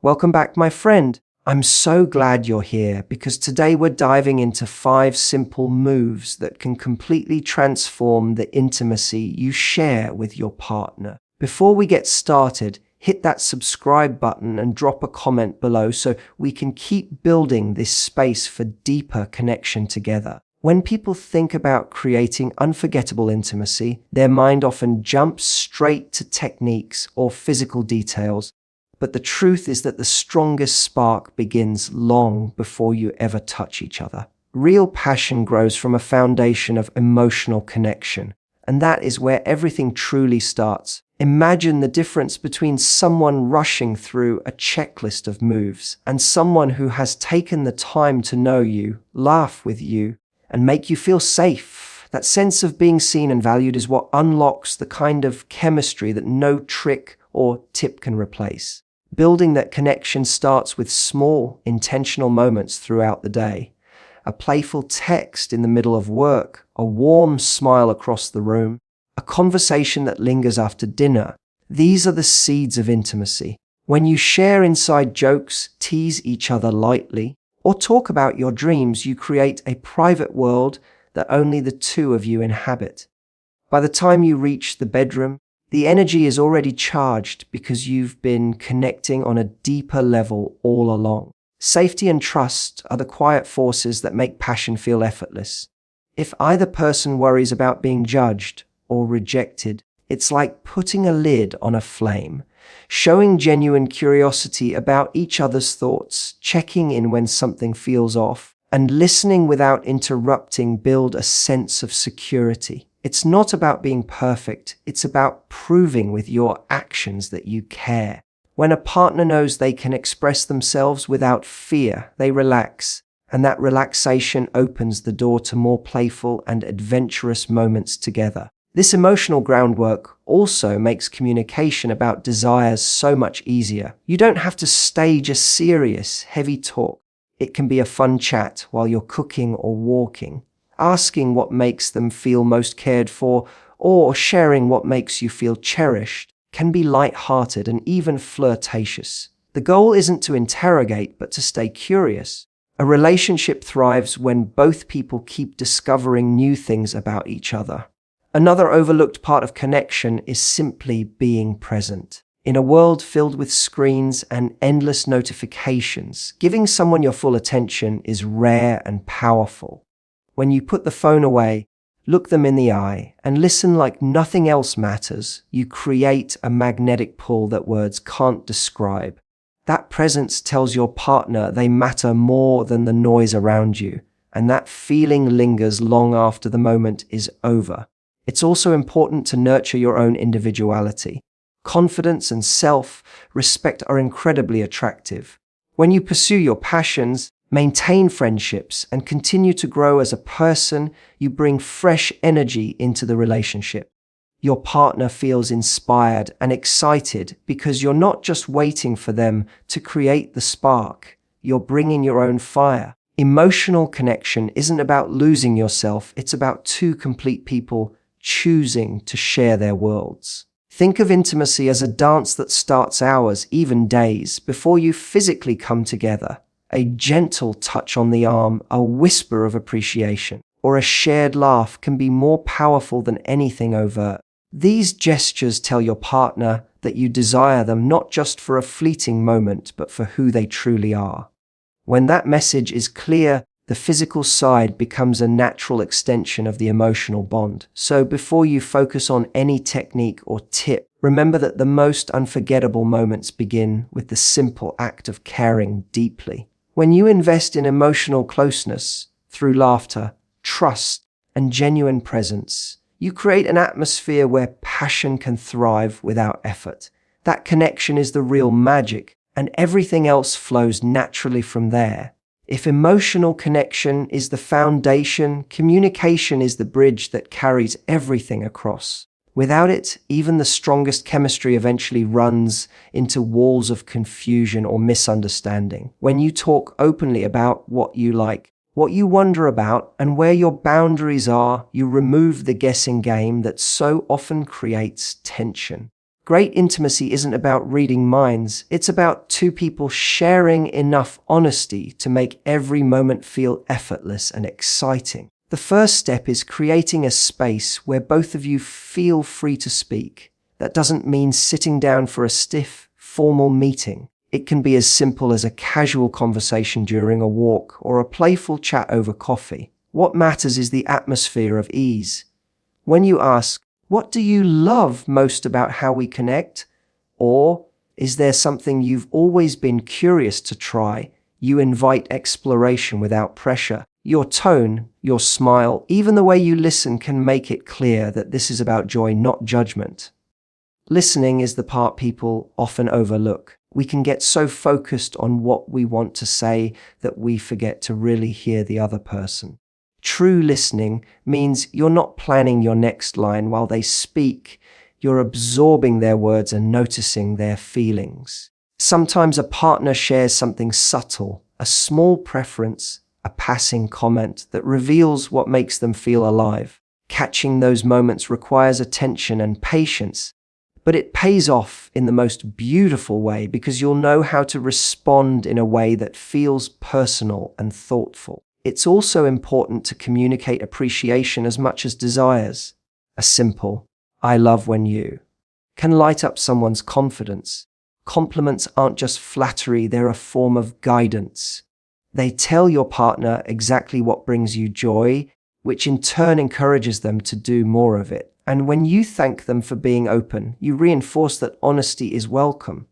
Welcome back, my friend. I'm so glad you're here because today we're diving into 5 simple moves that can completely transform the intimacy you share with your partner. Before we get started, hit that subscribe button and drop a comment below so we can keep building this space for deeper connection together. When people think about creating unforgettable intimacy, their mind often jumps straight to techniques or physical details. But the truth is that the strongest spark begins long before you ever touch each other. Real passion grows from a foundation of emotional connection, and that is where everything truly starts. Imagine the difference between someone rushing through a checklist of moves and someone who has taken the time to know you, laugh with you, and make you feel safe. That sense of being seen and valued is what unlocks the kind of chemistry that no trick or tip can replace. Building that connection starts with small, intentional moments throughout the day. A playful text in the middle of work, a warm smile across the room, a conversation that lingers after dinner. These are the seeds of intimacy. When you share inside jokes, tease each other lightly, or talk about your dreams, you create a private world that only the two of you inhabit. By the time you reach the bedroom, the energy is already charged because you've been connecting on a deeper level all along. Safety and trust are the quiet forces that make passion feel effortless. If either person worries about being judged or rejected, it's like putting a lid on a flame. Showing genuine curiosity about each other's thoughts, checking in when something feels off, and listening without interrupting build a sense of security. It's not about being perfect, it's about proving with your actions that you care. When a partner knows they can express themselves without fear, they relax, and that relaxation opens the door to more playful and adventurous moments together. This emotional groundwork also makes communication about desires so much easier. You don't have to stage a serious, heavy talk. It can be a fun chat while you're cooking or walking, asking what makes them feel most cared for, or sharing what makes you feel cherished, can be light-hearted and even flirtatious. The goal isn't to interrogate, but to stay curious. A relationship thrives when both people keep discovering new things about each other. Another overlooked part of connection is simply being present. In a world filled with screens and endless notifications, giving someone your full attention is rare and powerful. When you put the phone away, look them in the eye, and listen like nothing else matters, you create a magnetic pull that words can't describe. That presence tells your partner they matter more than the noise around you, and that feeling lingers long after the moment is over. It's also important to nurture your own individuality. Confidence and self-respect are incredibly attractive. When you pursue your passions, maintain friendships, and continue to grow as a person, you bring fresh energy into the relationship. Your partner feels inspired and excited because you're not just waiting for them to create the spark, you're bringing your own fire. Emotional connection isn't about losing yourself, it's about two complete people choosing to share their worlds. Think of intimacy as a dance that starts hours, even days, before you physically come together. A gentle touch on the arm, a whisper of appreciation, or a shared laugh can be more powerful than anything overt. These gestures tell your partner that you desire them not just for a fleeting moment, but for who they truly are. When that message is clear, the physical side becomes a natural extension of the emotional bond. So before you focus on any technique or tip, remember that the most unforgettable moments begin with the simple act of caring deeply. When you invest in emotional closeness through laughter, trust, and genuine presence, you create an atmosphere where passion can thrive without effort. That connection is the real magic, and everything else flows naturally from there. If emotional connection is the foundation, communication is the bridge that carries everything across. Without it, even the strongest chemistry eventually runs into walls of confusion or misunderstanding. When you talk openly about what you like, what you wonder about, and where your boundaries are, you remove the guessing game that so often creates tension. Great intimacy isn't about reading minds. It's about two people sharing enough honesty to make every moment feel effortless and exciting. The first step is creating a space where both of you feel free to speak. That doesn't mean sitting down for a stiff, formal meeting. It can be as simple as a casual conversation during a walk or a playful chat over coffee. What matters is the atmosphere of ease. When you ask, "What do you love most about how we connect?" or "Is there something you've always been curious to try?" you invite exploration without pressure. Your tone, your smile, even the way you listen can make it clear that this is about joy, not judgment. Listening is the part people often overlook. We can get so focused on what we want to say that we forget to really hear the other person. True listening means you're not planning your next line while they speak. You're absorbing their words and noticing their feelings. Sometimes a partner shares something subtle, a small preference, a passing comment that reveals what makes them feel alive. Catching those moments requires attention and patience, but it pays off in the most beautiful way because you'll know how to respond in a way that feels personal and thoughtful. It's also important to communicate appreciation as much as desires. A simple, "I love when you," can light up someone's confidence. Compliments aren't just flattery, they're a form of guidance. They tell your partner exactly what brings you joy, which in turn encourages them to do more of it. And when you thank them for being open, you reinforce that honesty is welcome.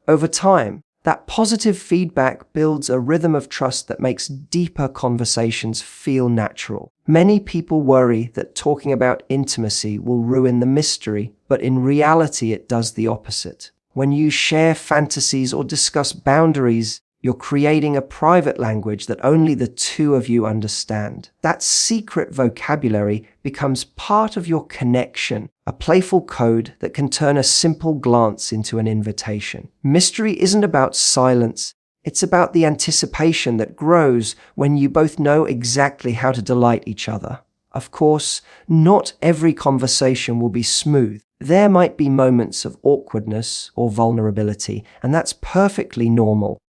Over time, that positive feedback builds a rhythm of trust that makes deeper conversations feel natural. Many people worry that talking about intimacy will ruin the mystery, but in reality it does the opposite. When you share fantasies or discuss boundaries, you're creating a private language that only the two of you understand. That secret vocabulary becomes part of your connection, a playful code that can turn a simple glance into an invitation. Mystery isn't about silence. It's about the anticipation that grows when you both know exactly how to delight each other. Of course, not every conversation will be smooth. There might be moments of awkwardness or vulnerability, and that's perfectly normal.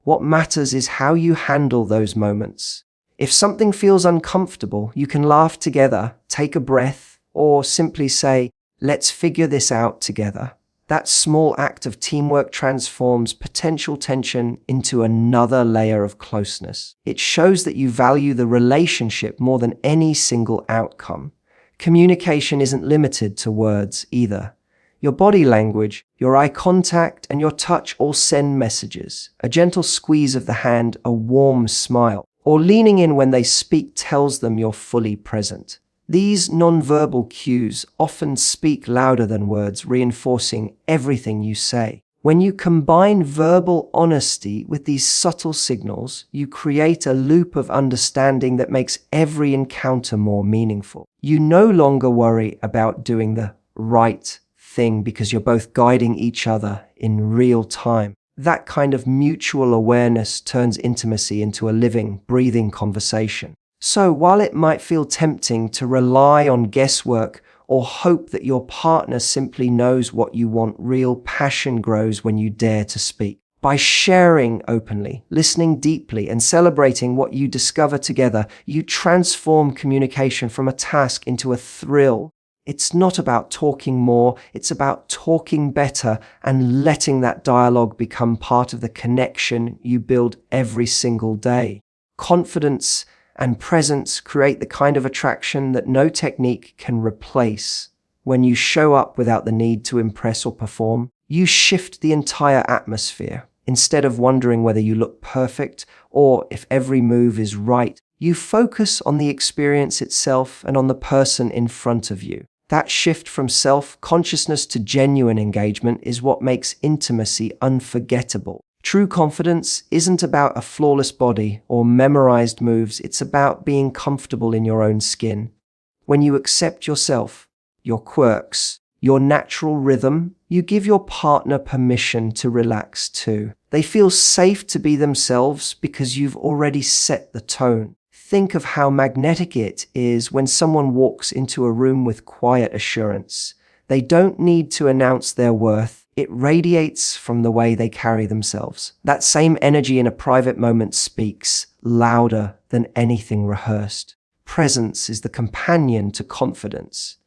What matters is how you handle those moments. If something feels uncomfortable, you can laugh together, take a breath, or simply say, "Let's figure this out together." That small act of teamwork transforms potential tension into another layer of closeness. It shows that you value the relationship more than any single outcome. Communication isn't limited to words either. Your body language, your eye contact, and your touch all send messages. A gentle squeeze of the hand, a warm smile, or leaning in when they speak tells them you're fully present. These nonverbal cues often speak louder than words, reinforcing everything you say. When you combine verbal honesty with these subtle signals, you create a loop of understanding that makes every encounter more meaningful. You no longer worry about doing the right thing because you're both guiding each other in real time. That kind of mutual awareness turns intimacy into a living, breathing conversation. So while it might feel tempting to rely on guesswork or hope that your partner simply knows what you want, real passion grows when you dare to speak. By sharing openly, listening deeply, and celebrating what you discover together, you transform communication from a task into a thrill. It's not about talking more, it's about talking better and letting that dialogue become part of the connection you build every single day. Confidence and presence create the kind of attraction that no technique can replace. When you show up without the need to impress or perform, you shift the entire atmosphere. Instead of wondering whether you look perfect or if every move is right, you focus on the experience itself and on the person in front of you. That shift from self-consciousness to genuine engagement is what makes intimacy unforgettable. True confidence isn't about a flawless body or memorized moves, it's about being comfortable in your own skin. When you accept yourself, your quirks, your natural rhythm, you give your partner permission to relax too. They feel safe to be themselves because you've already set the tone. Think of how magnetic it is when someone walks into a room with quiet assurance. They don't need to announce their worth. It radiates from the way they carry themselves. That same energy in a private moment speaks louder than anything rehearsed. Presence is the companion to confidence.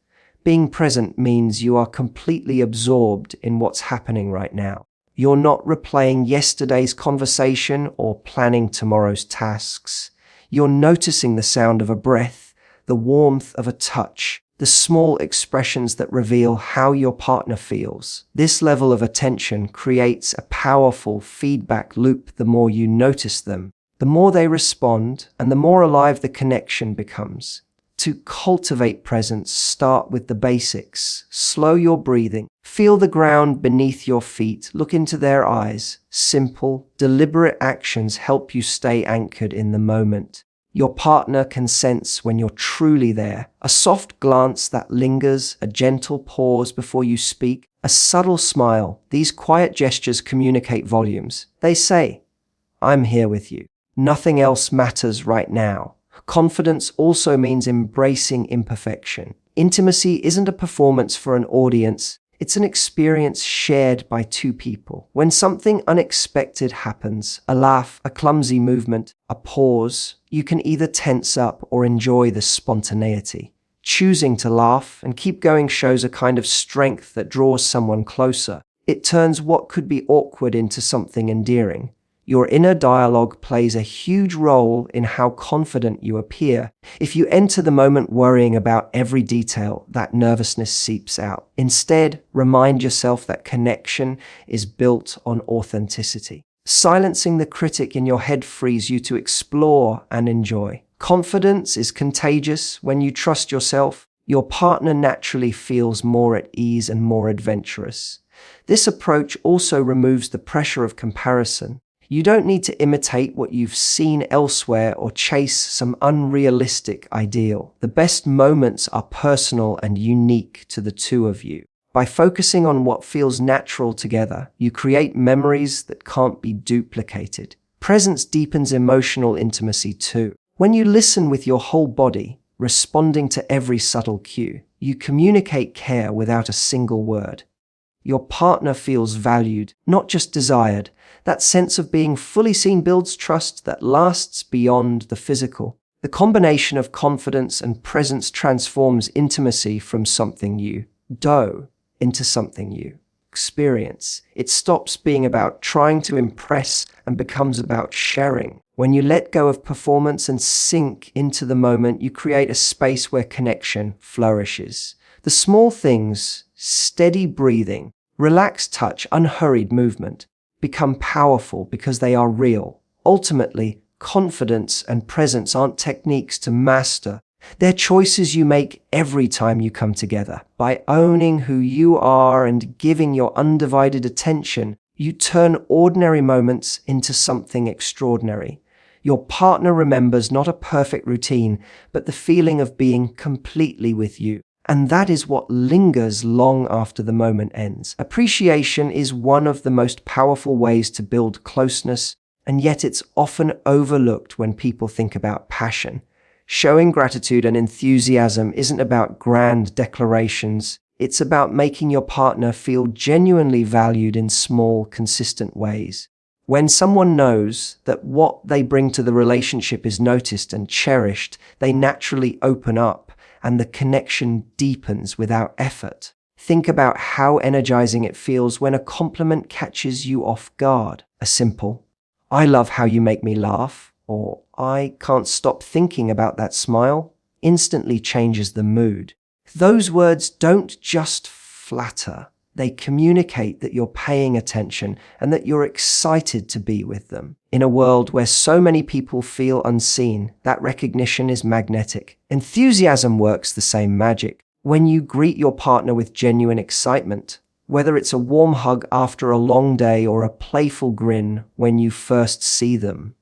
Being present means you are completely absorbed in what's happening right now. You're not replaying yesterday's conversation or planning tomorrow's tasks. You're noticing the sound of a breath, the warmth of a touch, the small expressions that reveal how your partner feels. This level of attention creates a powerful feedback loop. The more you notice them, the more they respond, and the more alive the connection becomes. To cultivate presence, start with the basics. Slow your breathing. Feel the ground beneath your feet. Look into their eyes. Simple, deliberate actions help you stay anchored in the moment. Your partner can sense when you're truly there. A soft glance that lingers, a gentle pause before you speak, a subtle smile. These quiet gestures communicate volumes. They say, "I'm here with you. Nothing else matters right now." Confidence also means embracing imperfection. Intimacy isn't a performance for an audience. It's an experience shared by two people. When something unexpected happens, a laugh, a clumsy movement, a pause, you can either tense up or enjoy the spontaneity. Choosing to laugh and keep going shows a kind of strength that draws someone closer. It turns what could be awkward into something endearing. Your inner dialogue plays a huge role in how confident you appear. If you enter the moment worrying about every detail, that nervousness seeps out. Instead, remind yourself that connection is built on authenticity. Silencing the critic in your head frees you to explore and enjoy. Confidence is contagious. When you trust yourself, your partner naturally feels more at ease and more adventurous. This approach also removes the pressure of comparison. You don't need to imitate what you've seen elsewhere or chase some unrealistic ideal. The best moments are personal and unique to the two of you. By focusing on what feels natural together, you create memories that can't be duplicated. Presence deepens emotional intimacy too. When you listen with your whole body, responding to every subtle cue, you communicate care without a single word. Your partner feels valued, not just desired. That sense of being fully seen builds trust that lasts beyond the physical. The combination of confidence and presence transforms intimacy from something you do into something you experience. It stops being about trying to impress and becomes about sharing. When you let go of performance and sink into the moment, you create a space where connection flourishes. The small things, steady breathing, relaxed touch, unhurried movement, become powerful because they are real. Ultimately, confidence and presence aren't techniques to master. They're choices you make every time you come together. By owning who you are and giving your undivided attention, you turn ordinary moments into something extraordinary. Your partner remembers not a perfect routine, but the feeling of being completely with you. And that is what lingers long after the moment ends. Appreciation is one of the most powerful ways to build closeness, and yet it's often overlooked when people think about passion. Showing gratitude and enthusiasm isn't about grand declarations. It's about making your partner feel genuinely valued in small, consistent ways. When someone knows that what they bring to the relationship is noticed and cherished, they naturally open up, and the connection deepens without effort. Think about how energizing it feels when a compliment catches you off guard. A simple, "I love how you make me laugh," or "I can't stop thinking about that smile," instantly changes the mood. Those words don't just flatter. They communicate that you're paying attention and that you're excited to be with them. In a world where so many people feel unseen, that recognition is magnetic. Enthusiasm works the same magic. When you greet your partner with genuine excitement, whether it's a warm hug after a long day or a playful grin when you first see them,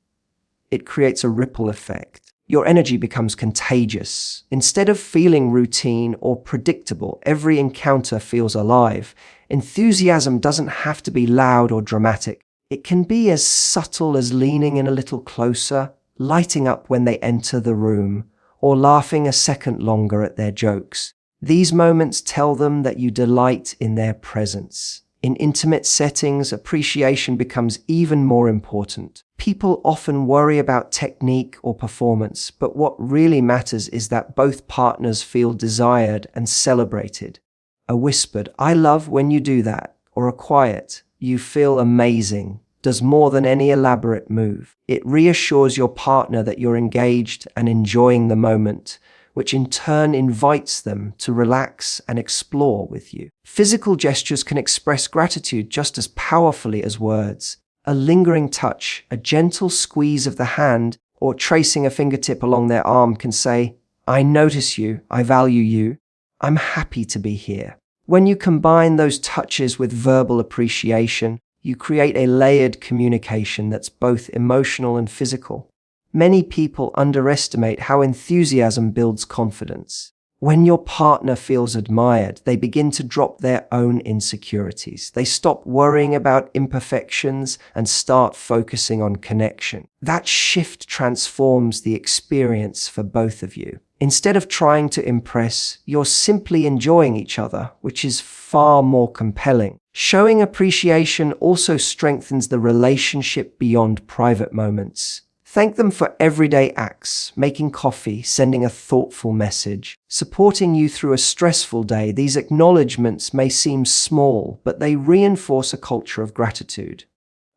it creates a ripple effect. Your energy becomes contagious. Instead of feeling routine or predictable, every encounter feels alive. Enthusiasm doesn't have to be loud or dramatic. It can be as subtle as leaning in a little closer, lighting up when they enter the room, or laughing a second longer at their jokes. These moments tell them that you delight in their presence. In intimate settings, appreciation becomes even more important. People often worry about technique or performance, but what really matters is that both partners feel desired and celebrated. A whispered, "I love when you do that," or a quiet, "You feel amazing," does more than any elaborate move. It reassures your partner that you're engaged and enjoying the moment, which in turn invites them to relax and explore with you. Physical gestures can express gratitude just as powerfully as words. A lingering touch, a gentle squeeze of the hand, or tracing a fingertip along their arm can say, "I notice you, I value you, I'm happy to be here." When you combine those touches with verbal appreciation, you create a layered communication that's both emotional and physical. Many people underestimate how enthusiasm builds confidence. When your partner feels admired, they begin to drop their own insecurities. They stop worrying about imperfections and start focusing on connection. That shift transforms the experience for both of you. Instead of trying to impress, you're simply enjoying each other, which is far more compelling. Showing appreciation also strengthens the relationship beyond private moments. Thank them for everyday acts, making coffee, sending a thoughtful message, supporting you through a stressful day. These acknowledgements may seem small, but they reinforce a culture of gratitude.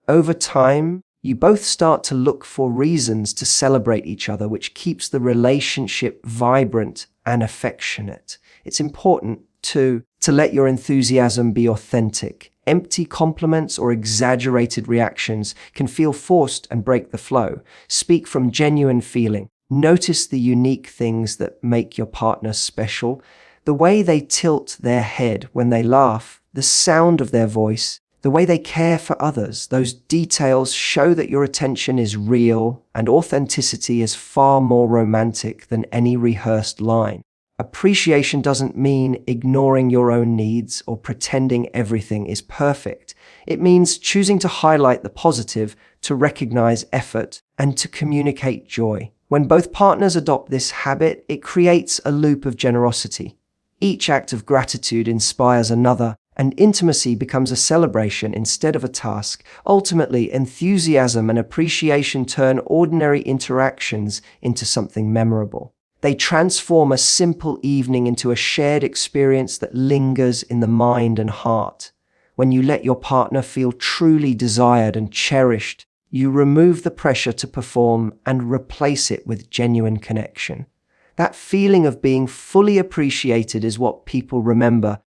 Over time, you both start to look for reasons to celebrate each other, which keeps the relationship vibrant and affectionate. It's important to let your enthusiasm be authentic. Empty compliments or exaggerated reactions can feel forced and break the flow. Speak from genuine feeling. Notice the unique things that make your partner special. The way they tilt their head when they laugh, the sound of their voice, the way they care for others. Those details show that your attention is real, and authenticity is far more romantic than any rehearsed line. Appreciation doesn't mean ignoring your own needs or pretending everything is perfect. It means choosing to highlight the positive, to recognize effort, and to communicate joy. When both partners adopt this habit, it creates a loop of generosity. Each act of gratitude inspires another, and intimacy becomes a celebration instead of a task. Ultimately, enthusiasm and appreciation turn ordinary interactions into something memorable. They transform a simple evening into a shared experience that lingers in the mind and heart. When you let your partner feel truly desired and cherished, you remove the pressure to perform and replace it with genuine connection. That feeling of being fully appreciated is what people remember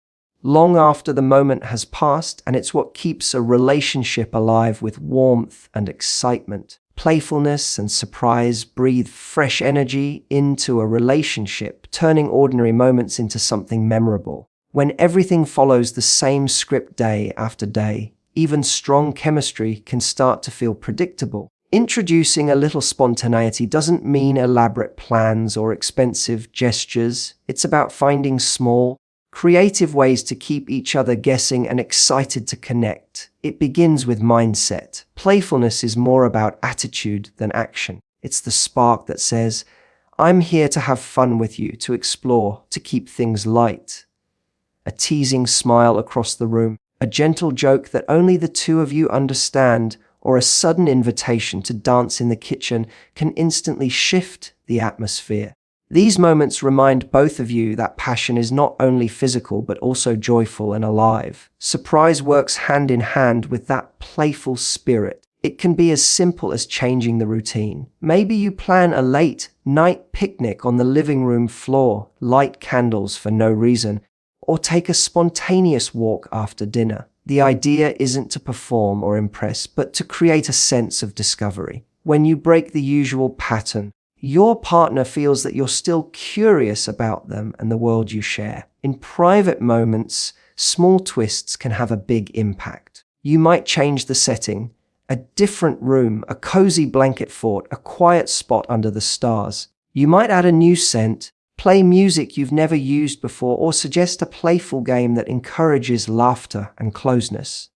long after the moment has passed, and it's what keeps a relationship alive with warmth and excitement. Playfulness and surprise breathe fresh energy into a relationship, turning ordinary moments into something memorable. When everything follows the same script day after day, even strong chemistry can start to feel predictable. Introducing a little spontaneity doesn't mean elaborate plans or expensive gestures. It's about finding small, creative ways to keep each other guessing and excited to connect. It begins with mindset. Playfulness is more about attitude than action. It's the spark that says, "I'm here to have fun with you, to explore, to keep things light." A teasing smile across the room, a gentle joke that only the two of you understand, or a sudden invitation to dance in the kitchen can instantly shift the atmosphere. These moments remind both of you that passion is not only physical but also joyful and alive. Surprise works hand in hand with that playful spirit. It can be as simple as changing the routine. Maybe you plan a late night picnic on the living room floor, light candles for no reason, or take a spontaneous walk after dinner. The idea isn't to perform or impress, but to create a sense of discovery. When you break the usual pattern, your partner feels that you're still curious about them and the world you share. In private moments, small twists can have a big impact. You might change the setting, a different room, a cozy blanket fort, a quiet spot under the stars. You might add a new scent, play music you've never used before, or suggest a playful game that encourages laughter and closeness.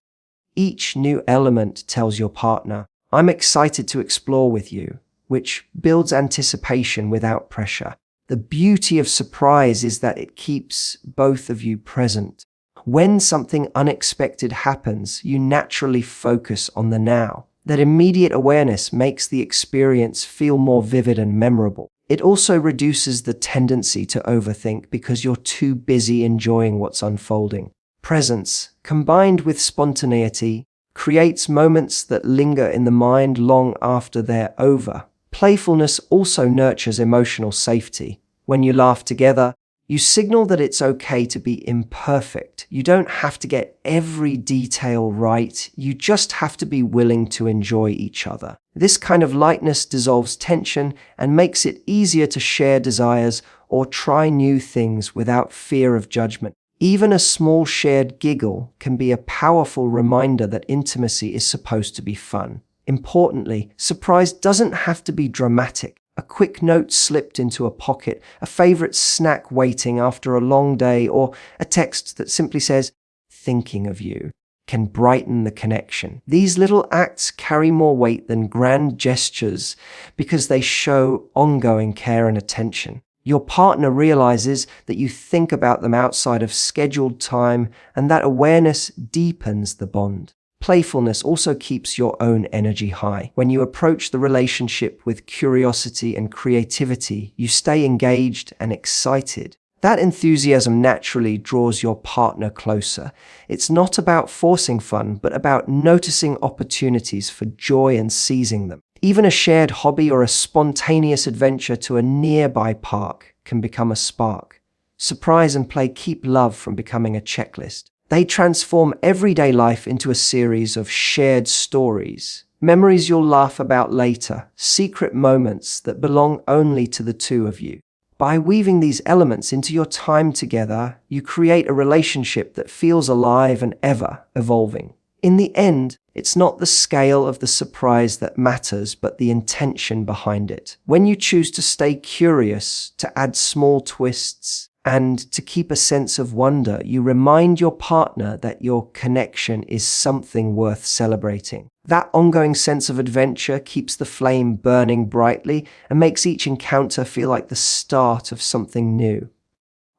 Each new element tells your partner, "I'm excited to explore with you," which builds anticipation without pressure. The beauty of surprise is that it keeps both of you present. When something unexpected happens, you naturally focus on the now. That immediate awareness makes the experience feel more vivid and memorable. It also reduces the tendency to overthink because you're too busy enjoying what's unfolding. Presence, combined with spontaneity, creates moments that linger in the mind long after they're over. Playfulness also nurtures emotional safety. When you laugh together, you signal that it's okay to be imperfect. You don't have to get every detail right. You just have to be willing to enjoy each other. This kind of lightness dissolves tension and makes it easier to share desires or try new things without fear of judgment. Even a small shared giggle can be a powerful reminder that intimacy is supposed to be fun. Importantly, surprise doesn't have to be dramatic. A quick note slipped into a pocket, a favorite snack waiting after a long day, or a text that simply says, "Thinking of you," can brighten the connection. These little acts carry more weight than grand gestures because they show ongoing care and attention. Your partner realizes that you think about them outside of scheduled time, and that awareness deepens the bond. Playfulness also keeps your own energy high. When you approach the relationship with curiosity and creativity, you stay engaged and excited. That enthusiasm naturally draws your partner closer. It's not about forcing fun, but about noticing opportunities for joy and seizing them. Even a shared hobby or a spontaneous adventure to a nearby park can become a spark. Surprise and play keep love from becoming a checklist. They transform everyday life into a series of shared stories, memories you'll laugh about later, secret moments that belong only to the two of you. By weaving these elements into your time together, you create a relationship that feels alive and ever evolving. In the end, it's not the scale of the surprise that matters, but the intention behind it. When you choose to stay curious, to add small twists, and to keep a sense of wonder, you remind your partner that your connection is something worth celebrating. That ongoing sense of adventure keeps the flame burning brightly and makes each encounter feel like the start of something new.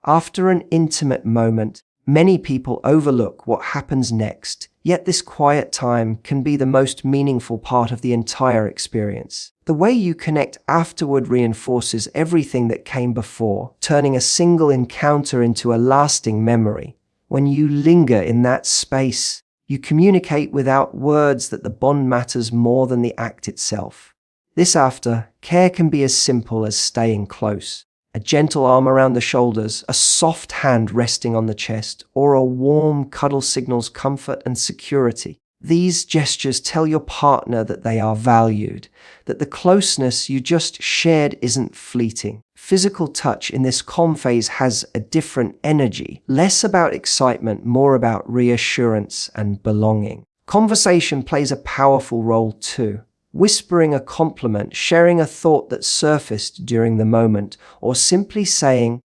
After an intimate moment, many people overlook what happens next, yet this quiet time can be the most meaningful part of the entire experience. The way you connect afterward reinforces everything that came before, turning a single encounter into a lasting memory. When you linger in that space, you communicate without words that the bond matters more than the act itself. This aftercare can be as simple as staying close. A gentle arm around the shoulders, a soft hand resting on the chest, or a warm cuddle signals comfort and security. These gestures tell your partner that they are valued, that the closeness you just shared isn't fleeting. Physical touch in this calm phase has a different energy, less about excitement, more about reassurance and belonging. Conversation plays a powerful role too. Whispering a compliment, sharing a thought that surfaced during the moment, or simply saying,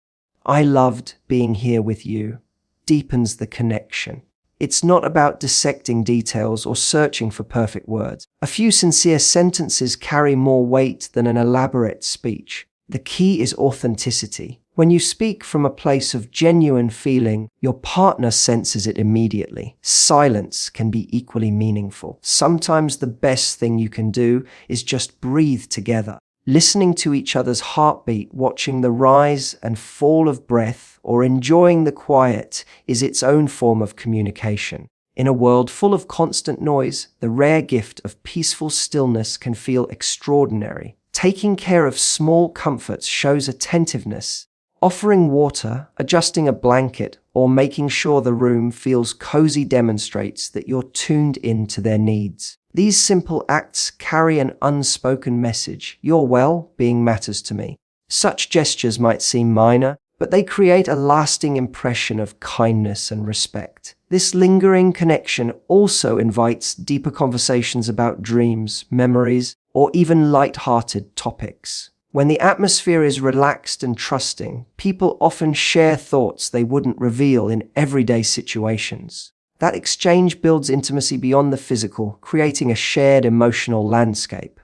"I loved being here with you," deepens the connection. It's not about dissecting details or searching for perfect words. A few sincere sentences carry more weight than an elaborate speech. The key is authenticity. When you speak from a place of genuine feeling, your partner senses it immediately. Silence can be equally meaningful. Sometimes the best thing you can do is just breathe together. Listening to each other's heartbeat, watching the rise and fall of breath, or enjoying the quiet is its own form of communication. In a world full of constant noise, the rare gift of peaceful stillness can feel extraordinary. Taking care of small comforts shows attentiveness. Offering water, adjusting a blanket, or making sure the room feels cozy demonstrates that you're tuned in to their needs. These simple acts carry an unspoken message. Your well-being matters to me. Such gestures might seem minor, but they create a lasting impression of kindness and respect. This lingering connection also invites deeper conversations about dreams, memories, or even light-hearted topics. When the atmosphere is relaxed and trusting, people often share thoughts they wouldn't reveal in everyday situations. That exchange builds intimacy beyond the physical, creating a shared emotional landscape.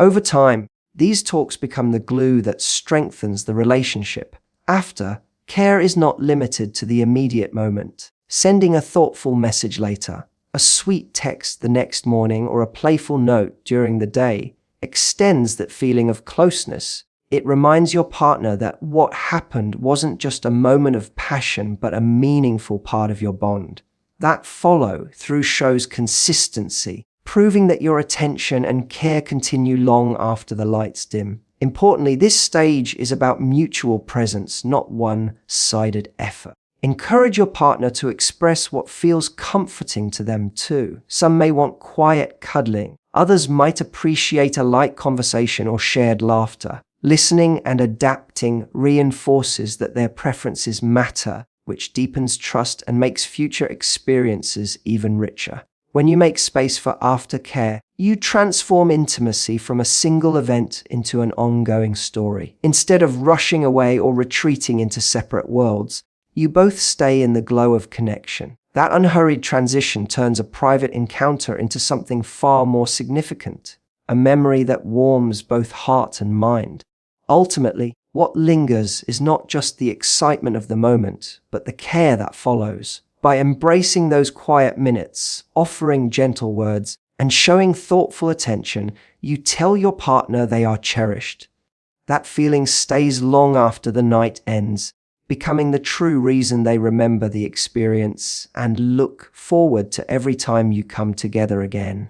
Over time, These talks become the glue that strengthens the relationship. After, care is not limited to the immediate moment. Sending a thoughtful message later, a sweet text the next morning, or a playful note during the day extends that feeling of closeness. It reminds your partner that what happened wasn't just a moment of passion, but a meaningful part of your bond. That follow-through shows consistency, proving that your attention and care continue long after the lights dim. Importantly, this stage is about mutual presence, not one-sided effort. Encourage your partner to express what feels comforting to them too. Some may want quiet cuddling. Others might appreciate a light conversation or shared laughter. Listening and adapting reinforces that their preferences matter, which deepens trust and makes future experiences even richer. When you make space for aftercare, you transform intimacy from a single event into an ongoing story. Instead of rushing away or retreating into separate worlds, you both stay in the glow of connection. That unhurried transition turns a private encounter into something far more significant, a memory that warms both heart and mind. Ultimately, what lingers is not just the excitement of the moment, but the care that follows. By embracing those quiet minutes, offering gentle words, and showing thoughtful attention, you tell your partner they are cherished. That feeling stays long after the night ends, becoming the true reason they remember the experience and look forward to every time you come together again.